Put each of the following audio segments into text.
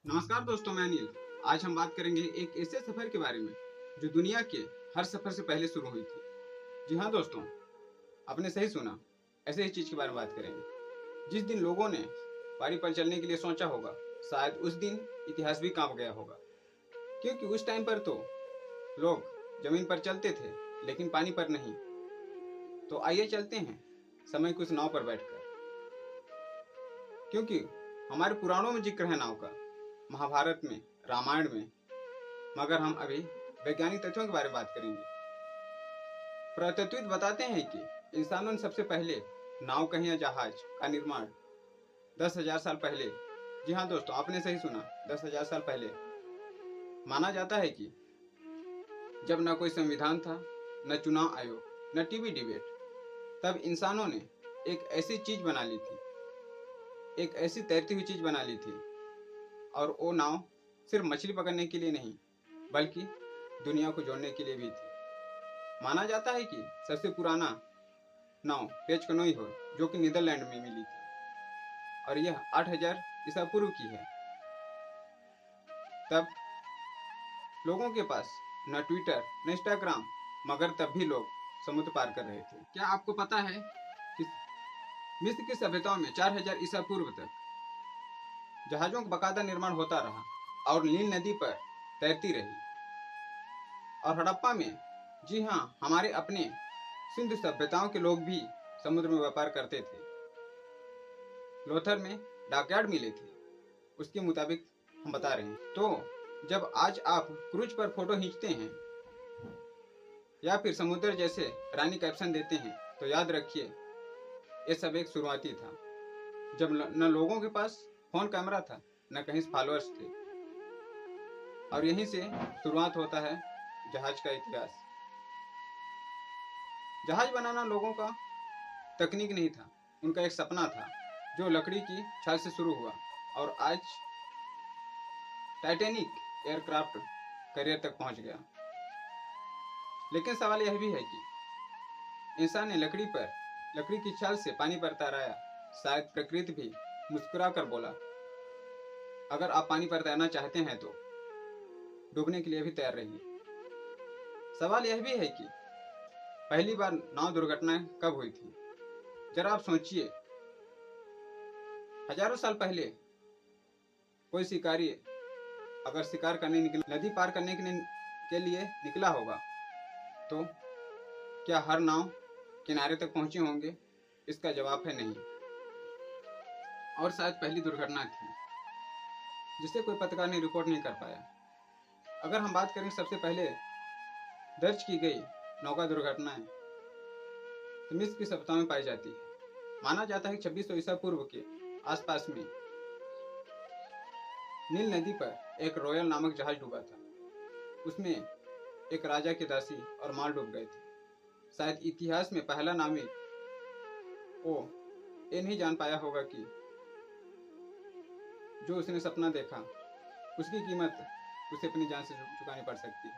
नमस्कार दोस्तों, मैं अनिल। आज हम बात करेंगे एक ऐसे सफर के बारे में जो दुनिया के हर सफर से पहले शुरू हुई थी। जी हाँ दोस्तों, आपने सही सुना। ऐसे ही चीज के बारे में बात करेंगे। जिस दिन लोगों ने पारी पर चलने के लिए सोचा होगा, शायद उस दिन इतिहास भी कांप गया होगा। क्योंकि उस टाइम पर तो लोग जमीन पर चलते थे, लेकिन पानी पर नहीं। तो आइए चलते हैं समय की उस नाव पर बैठकर, क्योंकि हमारे पुराणों में जिक्र है नाव का, महाभारत में, रामायण में। मगर हम अभी वैज्ञानिक तथ्यों के बारे में बात करेंगे। पुरातत्वविद बताते हैं कि इंसानों ने सबसे पहले नाव कहें या जहाज का निर्माण 10,000 साल पहले, जी हाँ दोस्तों, आपने सही सुना, 10,000 साल पहले। माना जाता है कि जब न कोई संविधान था, न चुनाव आयोग, न टीवी डिबेट, तब इंसानों ने एक ऐसी चीज बना ली थी, एक ऐसी तैरती हुई चीज बना ली थी। और वो नाव सिर्फ मछली पकड़ने के लिए नहीं, बल्कि दुनिया को जोड़ने के लिए भी थी। माना जाता है कि सबसे पुराना नाव पेच कनोई हो, जो कि नीदरलैंड में मिली थी, और यह 8,000 ईसा पूर्व की है। तब लोगों के पास न ट्विटर न इंस्टाग्राम, मगर तब भी लोग समुद्र पार कर रहे थे। क्या आपको पता है कि मिस्र की सभ्यताओं में 4,000 ईसा पूर्व तक जहाजों का बाकायदा निर्माण होता रहा और नील नदी पर तैरती रही। और हड़प्पा में, जी हाँ, हमारे अपने सिंधु सभ्यताओं के लोग भी समुद्र में व्यापार करते थे। लोथर में डॉकयार्ड मिले थे, उसके मुताबिक हम बता रहे हैं। तो जब आज आप क्रूज पर फोटो खींचते हैं या फिर समुद्र जैसे रानी कैप्शन देते हैं, तो याद रखिए ये सब एक शुरुआती था, जब न लोगों के पास फोन कैमरा था, न कहीं फॉलोअर्स थे। और यहीं से शुरुआत होता है जहाज का इतिहास। जहाज बनाना लोगों का तकनीक नहीं था, उनका एक सपना था, जो लकड़ी की छाल से शुरू हुआ और आज टाइटैनिक एयरक्राफ्ट करियर तक पहुंच गया। लेकिन सवाल यह भी है कि इंसान ने लकड़ी की छाल से पानी पर तैराया। शायद प्रकृति भी मुस्कुरा कर बोला, अगर आप पानी पर तैरना चाहते हैं तो डूबने के लिए भी तैयार रहिए। सवाल यह भी है कि पहली बार नाव दुर्घटना कब हुई थी। जरा आप सोचिए, हजारों साल पहले कोई शिकारी अगर शिकार करने निकला, नदी पार करने के लिए निकला होगा, तो क्या हर नाव किनारे तक पहुंचे होंगे? इसका जवाब है नहीं। और शायद पहली दुर्घटना थी जिसे कोई पत्रकार ने रिपोर्ट नहीं कर पाया। अगर हम बात करें सबसे पहले दर्ज की गई नौका दुर्घटनाएं, तो मिस्र की सभ्यता में पाई जाती है। माना जाता है कि 2600 ईसा पूर्व के आसपास में नील नदी पर एक रॉयल नामक जहाज डूबा था। उसमें एक राजा के दासी और माल डूब गए थे। शायद इतिहास में पहला नाविक वो ये नहीं जान पाया होगा कि जो उसने सपना देखा, उसकी कीमत उसे अपनी जान से चुकानी पड़ सकती है।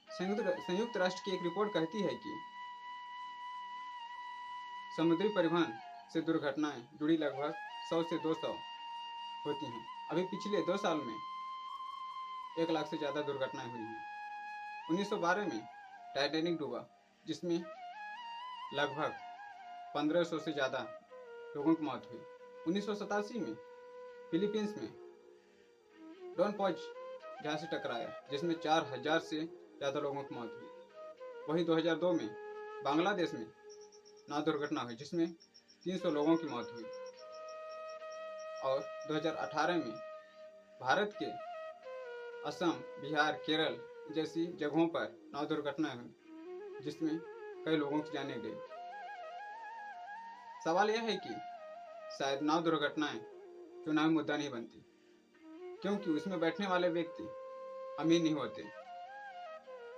संयुक्त राष्ट्र की एक रिपोर्ट कहती है कि समुद्री परिवहन से दुर्घटनाएं जुड़ी लगभग 100 से 200 होती हैं। अभी पिछले 2 साल में 1 लाख से ज़्यादा दुर्घटनाएं हुई हैं। 1912 में टाइटैनिक डूबा, जिसमें लगभग 1500 से ज़्यादा लोगों की मौत हुई। 1987 में फिलीपींस में डॉन पॉज जहाज से टकराया, जिसमें 4,000 से ज़्यादा लोगों की मौत हुई। वहीं 2002 में बांग्लादेश में नाव दुर्घटना हुई, जिसमें 300 लोगों की मौत हुई। और 2018 में भारत के असम, बिहार, केरल जैसी जगहों पर नाव दुर्घटनाएं हुई, जिसमें कई लोगों की जानें गई। सवाल यह है कि शायद नाव दुर्घटनाएं चुनावी मुद्दा नहीं बनती, क्योंकि उसमें बैठने वाले व्यक्ति अमीर नहीं होते,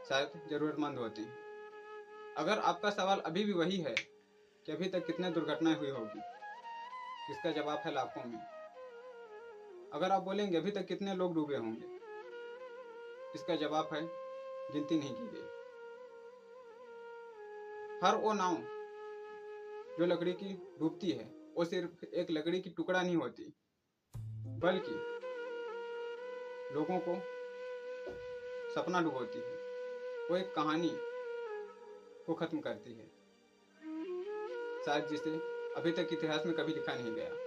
शायद जरूरतमंद होते हैं। अगर आपका सवाल अभी भी वही है कि अभी तक कितने दुर्घटनाएं हुई होगी, इसका जवाब है लाखों में। अगर आप बोलेंगे अभी तक कितने लोग डूबे होंगे, इसका जवाब है गिनती नहीं की गई। हर वो नाव जो लकड़ी की डूबती है, वो सिर्फ एक लकड़ी की टुकड़ा नहीं होती, बल्कि लोगों को सपना डुबोती है, वो एक कहानी को खत्म करती है, शायद जिसे अभी तक इतिहास में कभी लिखा नहीं गया।